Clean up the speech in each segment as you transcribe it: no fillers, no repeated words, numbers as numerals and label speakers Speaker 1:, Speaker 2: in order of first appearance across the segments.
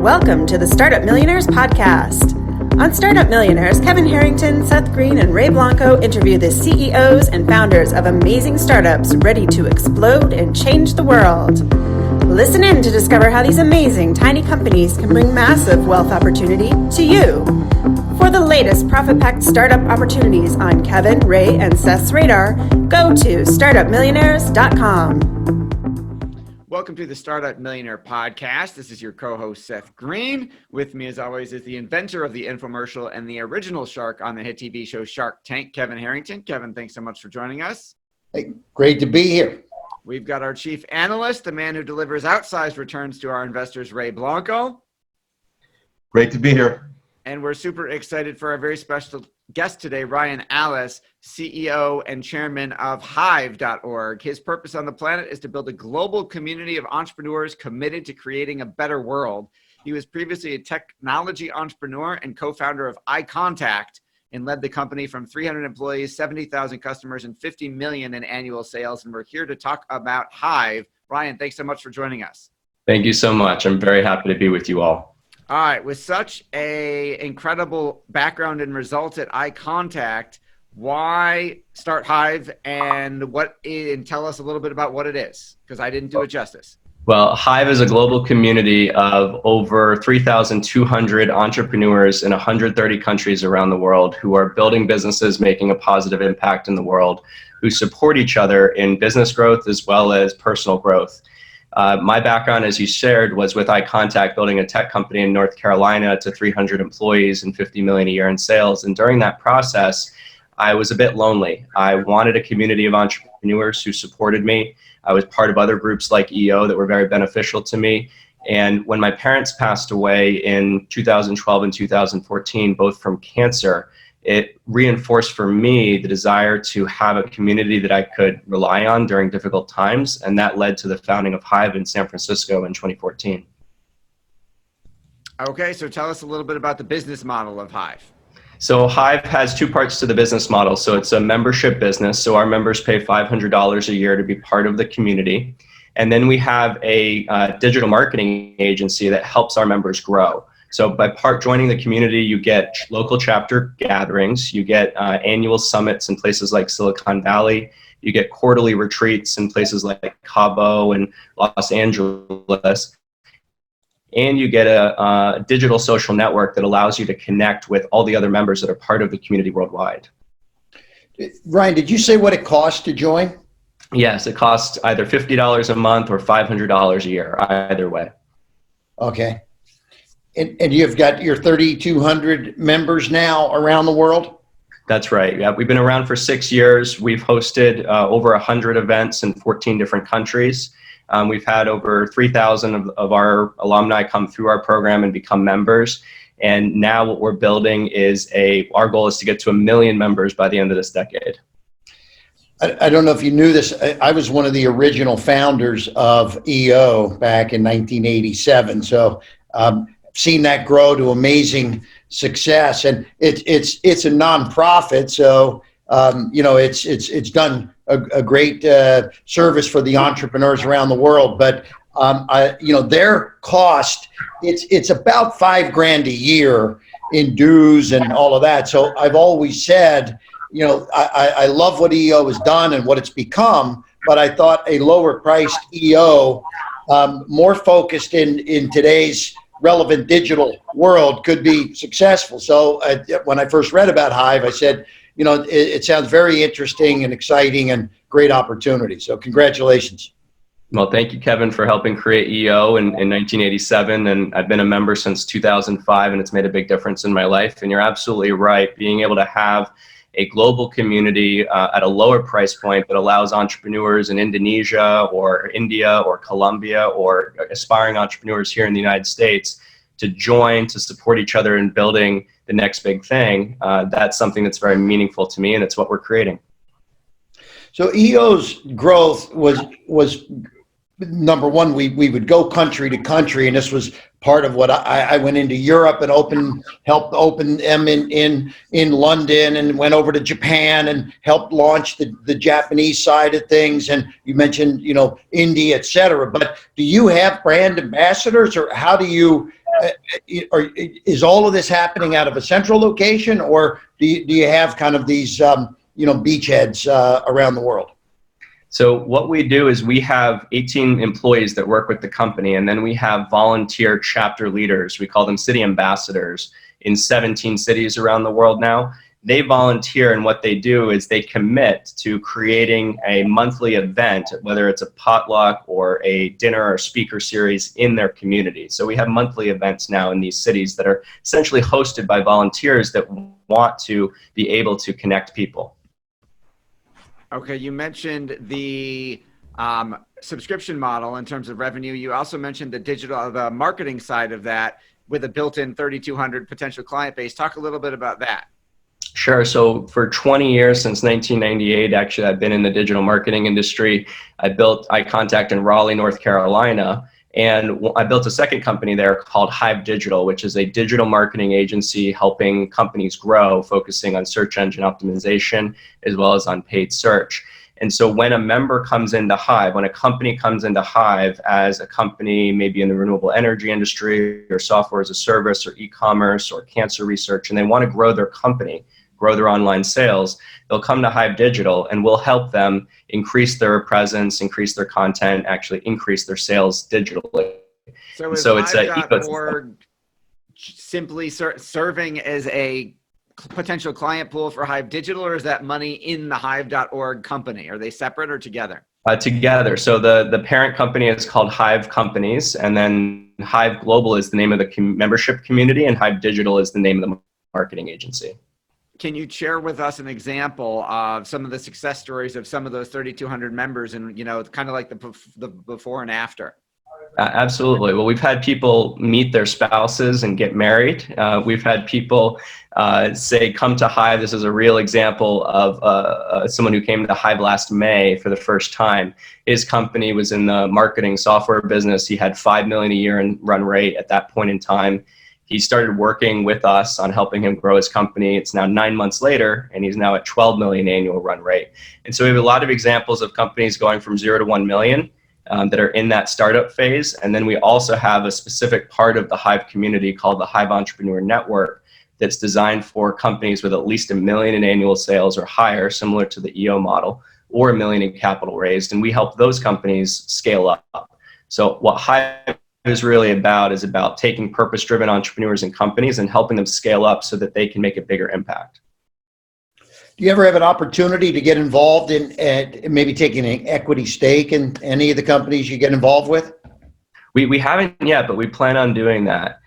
Speaker 1: Welcome to the Startup Millionaires Podcast. On Startup Millionaires, Kevin Harrington, Seth, Greene, and Ray Blanco interview the CEOs and founders of amazing startups ready to explode and change the world. Listen in to discover how these amazing tiny companies can bring massive wealth opportunity to you. For the latest profit-packed startup opportunities on Kevin, Ray, and Seth's radar, go to startupmillionaires.com.
Speaker 2: Welcome to the Startup Millionaire Podcast. This is your co-host, Seth Greene. With me, as always, is the inventor of the infomercial and the original shark on the hit TV show Shark Tank, Kevin Harrington. Kevin, thanks so much for joining us.
Speaker 3: Hey, great to be here.
Speaker 2: We've got our chief analyst, the man who delivers outsized returns to our investors, Ray Blanco.
Speaker 4: Great to be here.
Speaker 2: And we're super excited for our very special guest today, Ryan Allis, CEO and chairman of Hive.org. His purpose on the planet is to build a global community of entrepreneurs committed to creating a better world. He was previously a technology entrepreneur and co-founder of iContact and led the company from 300 employees, 70,000 customers, and 50 million in annual sales. And we're here to talk about Hive. Ryan, thanks so much for joining us.
Speaker 4: Thank you so much. I'm very happy to be with you all.
Speaker 2: All right, with such a incredible background and results at iContact, why start Hive and tell us a little bit about what it is, because I didn't do it justice.
Speaker 4: Well, Hive is a global community of over 3,200 entrepreneurs in 130 countries around the world who are building businesses, making a positive impact in the world, who support each other in business growth as well as personal growth. My background, as you shared, was with iContact, building a tech company in North Carolina to 300 employees and 50 million a year in sales. And during that process, I was a bit lonely. I wanted a community of entrepreneurs who supported me. I was part of other groups like EO that were very beneficial to me. And when my parents passed away in 2012 and 2014, both from cancer, it reinforced for me the desire to have a community that I could rely on during difficult times. And that led to the founding of Hive in San Francisco in 2014.
Speaker 2: Okay, so tell us a little bit about the business model of Hive.
Speaker 4: So Hive has two parts to the business model. So it's a membership business. So our members pay $500 a year to be part of the community. And then we have a digital marketing agency that helps our members grow. So by joining the community, you get local chapter gatherings, you get annual summits in places like Silicon Valley, you get quarterly retreats in places like Cabo and Los Angeles, and you get a digital social network that allows you to connect with all the other members that are part of the community worldwide.
Speaker 3: Ryan, did you say what it costs to join?
Speaker 4: Yes, it costs either $50 a month or $500 a year, either way.
Speaker 3: Okay. And you've got your 3,200 members now around the world?
Speaker 4: That's right. Yeah, we've been around for 6 years. We've hosted over 100 events in 14 different countries. We've had over 3,000 of our alumni come through our program and become members. And now what we're building is our goal is to get to 1 million members by the end of this decade.
Speaker 3: I don't know if you knew this. I was one of the original founders of EO back in 1987. So seen that grow to amazing success, and it's a nonprofit, so it's done a great service for the entrepreneurs around the world. But their cost it's about $5,000 a year in dues and all of that. So I've always said, I love what EO has done and what it's become, but I thought a lower priced EO, more focused in today's relevant digital world, could be successful. So when I first read about Hive, I said, it sounds very interesting and exciting and great opportunity. So congratulations.
Speaker 4: Well, thank you, Kevin, for helping create EO in 1987. And I've been a member since 2005, and it's made a big difference in my life. And you're absolutely right. Being able to have a global community at a lower price point that allows entrepreneurs in Indonesia or India or Colombia or aspiring entrepreneurs here in the United States to join, to support each other in building the next big thing. That's something that's very meaningful to me, and it's what we're creating.
Speaker 3: So EO's growth was number one, we would go country to country, and this was part of what I went into Europe and helped open them in London, and went over to Japan and helped launch the Japanese side of things. And you mentioned, India, et cetera. But do you have brand ambassadors, or how do you is all of this happening out of a central location, or do you have kind of these beachheads around the world?
Speaker 4: So what we do is we have 18 employees that work with the company, and then we have volunteer chapter leaders. We call them city ambassadors in 17 cities around the world now. They volunteer, and what they do is they commit to creating a monthly event, whether it's a potluck or a dinner or speaker series in their community. So we have monthly events now in these cities that are essentially hosted by volunteers that want to be able to connect people.
Speaker 2: Okay, you mentioned the subscription model in terms of revenue. You also mentioned the marketing side of that with a built-in 3,200 potential client base. Talk a little bit about that.
Speaker 4: Sure. So for 20 years, since 1998, actually, I've been in the digital marketing industry. I built iContact in Raleigh, North Carolina, and I built a second company there called Hive Digital, which is a digital marketing agency helping companies grow, focusing on search engine optimization as well as on paid search. And so when a member comes into Hive, when a company comes into Hive as a company, maybe in the renewable energy industry or software as a service or e-commerce or cancer research, and they want to grow their company, grow their online sales, they'll come to Hive Digital, and we'll help them increase their presence, increase their content, actually increase their sales digitally.
Speaker 2: So it's an ecosystem. Simply serving as a potential client pool for Hive Digital, or is that money in the hive.org company? Are they separate or together?
Speaker 4: Together. So the parent company is called Hive Companies, and then Hive Global is the name of the membership community, and Hive Digital is the name of the marketing agency.
Speaker 2: Can you share with us an example of some of the success stories of some of those 3,200 members, and kind of like the before and after?
Speaker 4: Absolutely. Well, we've had people meet their spouses and get married. We've had people say, come to Hive. This is a real example of someone who came to Hive last May for the first time. His company was in the marketing software business. He had $5 million a year in run rate at that point in time. He started working with us on helping him grow his company. It's now 9 months later, and he's now at 12 million annual run rate. And so we have a lot of examples of companies going from 0 to 1 million. That are in that startup phase. And then we also have a specific part of the Hive community called the Hive Entrepreneur Network that's designed for companies with at least $1 million in annual sales or higher, similar to the EO model, or $1 million in capital raised. And we help those companies scale up. So what Hive is really about is about taking purpose-driven entrepreneurs and companies and helping them scale up so that they can make a bigger impact.
Speaker 3: Do you ever have an opportunity to get involved in maybe taking an equity stake in any of the companies you get involved with?
Speaker 4: We haven't yet, but we plan on doing that.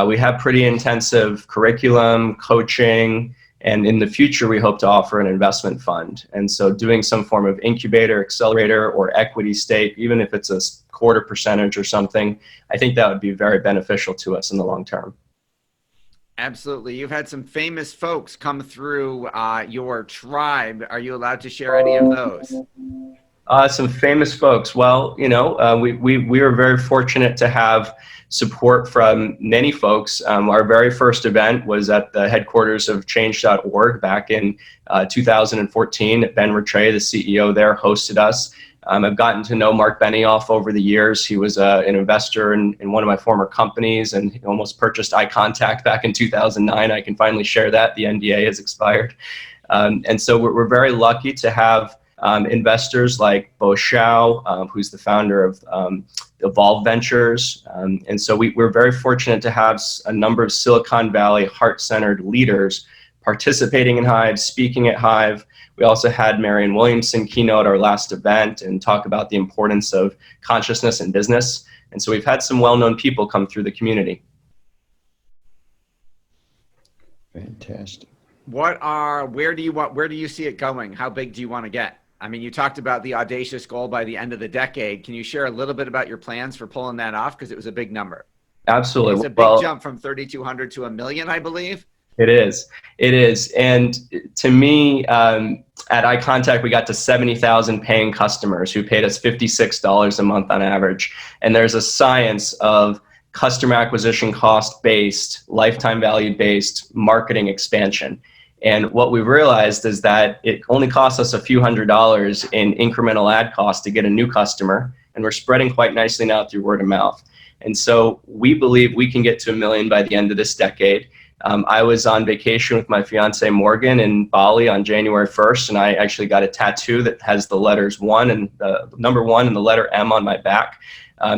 Speaker 4: We have pretty intensive curriculum, coaching, and in the future, we hope to offer an investment fund. And so doing some form of incubator, accelerator, or equity stake, even if it's a 0.25% or something, I think that would be very beneficial to us in the long term.
Speaker 2: Absolutely. You've had some famous folks come through your tribe. Are you allowed to share any of those?
Speaker 4: Some famous folks. Well, we were very fortunate to have support from many folks. Our very first event was at the headquarters of change.org back in 2014. Ben Rattray, the CEO there, hosted us. I've gotten to know Mark Benioff over the years. He was an investor in one of my former companies, and he almost purchased iContact back in 2009. I can finally share that. The NDA has expired. And so we're very lucky to have investors like Bo Shao, who's the founder of Evolve Ventures. And so we're very fortunate to have a number of Silicon Valley heart-centered leaders participating in Hive, speaking at Hive. We also had Marianne Williamson keynote our last event and talk about the importance of consciousness in business. And so we've had some well-known people come through the community.
Speaker 3: Fantastic.
Speaker 2: Where do you see it going? How big do you want to get? I mean, you talked about the audacious goal by the end of the decade. Can you share a little bit about your plans for pulling that off? Because it was a big number.
Speaker 4: Absolutely.
Speaker 2: It's a big jump from 3,200 to 1 million, I believe.
Speaker 4: It is. And to me, at iContact, we got to 70,000 paying customers who paid us $56 a month on average. And there's a science of customer acquisition cost-based, lifetime value-based marketing expansion. And what we've realized is that it only costs us a few $100s in incremental ad costs to get a new customer. And we're spreading quite nicely now through word of mouth. And so we believe we can get to 1 million by the end of this decade. I was on vacation with my fiance Morgan in Bali on January 1st, and I actually got a tattoo that has the letters number 1 and the letter M on my back,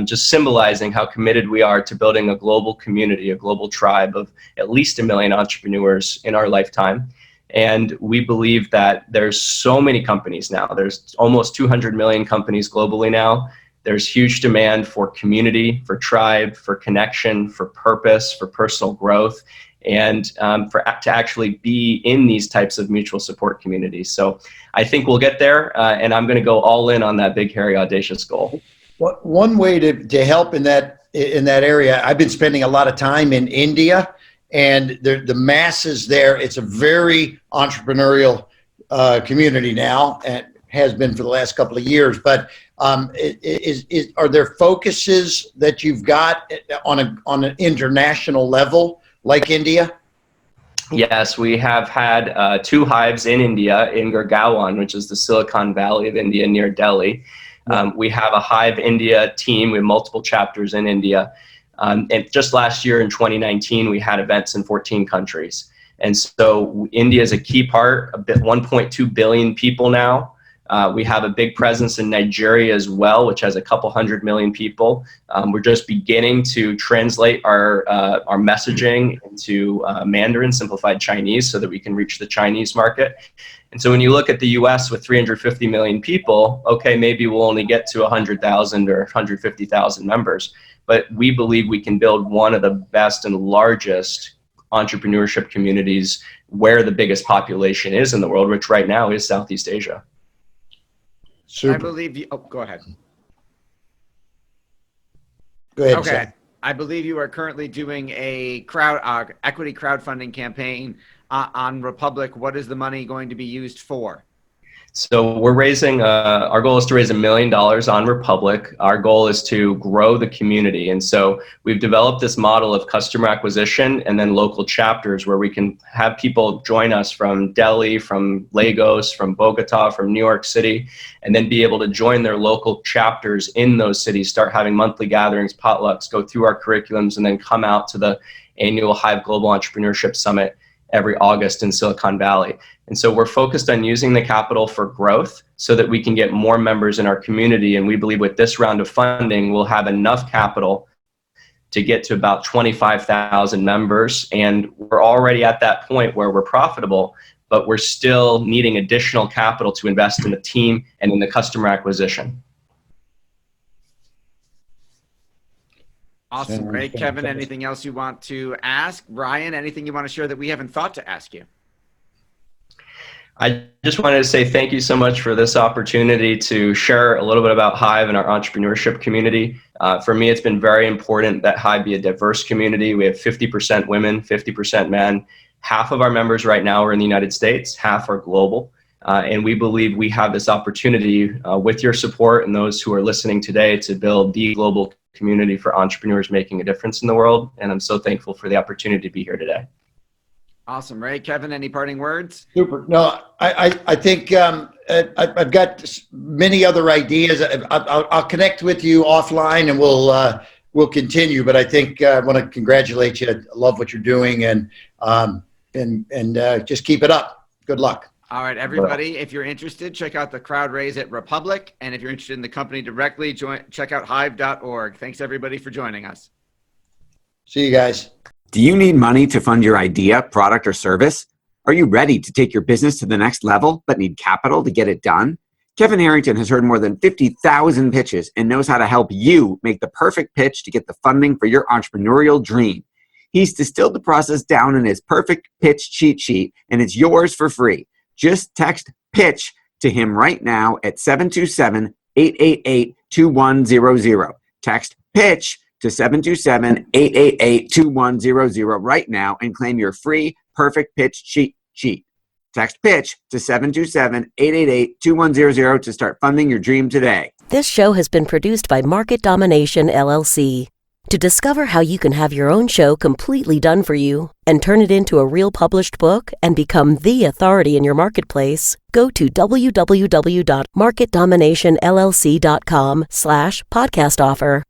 Speaker 4: just symbolizing how committed we are to building a global community, a global tribe of at least 1 million entrepreneurs in our lifetime. And we believe that there's so many companies now. There's almost 200 million companies globally now. There's huge demand for community, for tribe, for connection, for purpose, for personal growth, and to actually be in these types of mutual support communities. So I think we'll get there, and I'm going to go all in on that big, hairy, audacious goal.
Speaker 3: One way to help in that area, I've been spending a lot of time in India, and the masses there. It's a very entrepreneurial community now, and has been for the last couple of years. But are there focuses that you've got on an international level, like India?
Speaker 4: Yes, we have had 2 hives in India, in Gurgaon, which is the Silicon Valley of India near Delhi. We have a Hive India team. We have multiple chapters in India. And just last year in 2019, we had events in 14 countries. And so India is a key part, 1.2 billion people now. We have a big presence in Nigeria as well, which has a couple 100 million people. We're just beginning to translate our messaging into Mandarin, simplified Chinese, so that we can reach the Chinese market. And so when you look at the US with 350 million people, okay, maybe we'll only get to 100,000 or 150,000 members. But we believe we can build one of the best and largest entrepreneurship communities where the biggest population is in the world, which right now is Southeast Asia.
Speaker 3: Super.
Speaker 2: I believe you. Oh, go ahead.
Speaker 3: Go ahead.
Speaker 2: Okay.
Speaker 3: Seth.
Speaker 2: I believe you are currently doing a equity crowdfunding campaign on Republic. What is the money going to be used for?
Speaker 4: So we're raising, our goal is to raise $1 million on Republic. Our goal is to grow the community. And so we've developed this model of customer acquisition and then local chapters where we can have people join us from Delhi, from Lagos, from Bogota, from New York City, and then be able to join their local chapters in those cities, start having monthly gatherings, potlucks, go through our curriculums, and then come out to the annual Hive Global Entrepreneurship Summit every August in Silicon Valley. And so we're focused on using the capital for growth so that we can get more members in our community. And we believe with this round of funding, we'll have enough capital to get to about 25,000 members. And we're already at that point where we're profitable, but we're still needing additional capital to invest in the team and in the customer acquisition.
Speaker 2: Awesome. Great. Kevin, anything else you want to ask? Ryan, anything you want to share that we haven't thought to ask you?
Speaker 4: I just wanted to say thank you so much for this opportunity to share a little bit about Hive and our entrepreneurship community. For me, it's been very important that Hive be a diverse community. We have 50% women, 50% men. Half of our members right now are in the United States, half are global. And we believe we have this opportunity with your support and those who are listening today to build the global community for entrepreneurs making a difference in the world. And I'm so thankful for the opportunity to be here today.
Speaker 2: Awesome. Ray, Kevin, any parting words?
Speaker 3: Super. No, I think I've got many other ideas. I'll connect with you offline and we'll continue. But I think I want to congratulate you. I love what you're doing and just keep it up. Good luck.
Speaker 2: All right, everybody, if you're interested, check out the crowd raise at Republic. And if you're interested in the company directly, check out hive.org. Thanks, everybody, for joining us.
Speaker 3: See you guys.
Speaker 5: Do you need money to fund your idea, product, or service? Are you ready to take your business to the next level but need capital to get it done? Kevin Harrington has heard more than 50,000 pitches and knows how to help you make the perfect pitch to get the funding for your entrepreneurial dream. He's distilled the process down in his perfect pitch cheat sheet, and it's yours for free. Just text PITCH to him right now at 727-888-2100. Text PITCH to 727-888-2100 right now and claim your free perfect pitch cheat sheet. Text PITCH to 727-888-2100 to start funding your dream today.
Speaker 6: This show has been produced by Market Domination, LLC. To discover how you can have your own show completely done for you and turn it into a real published book and become the authority in your marketplace, go to www.marketdominationllc.com/podcast offer.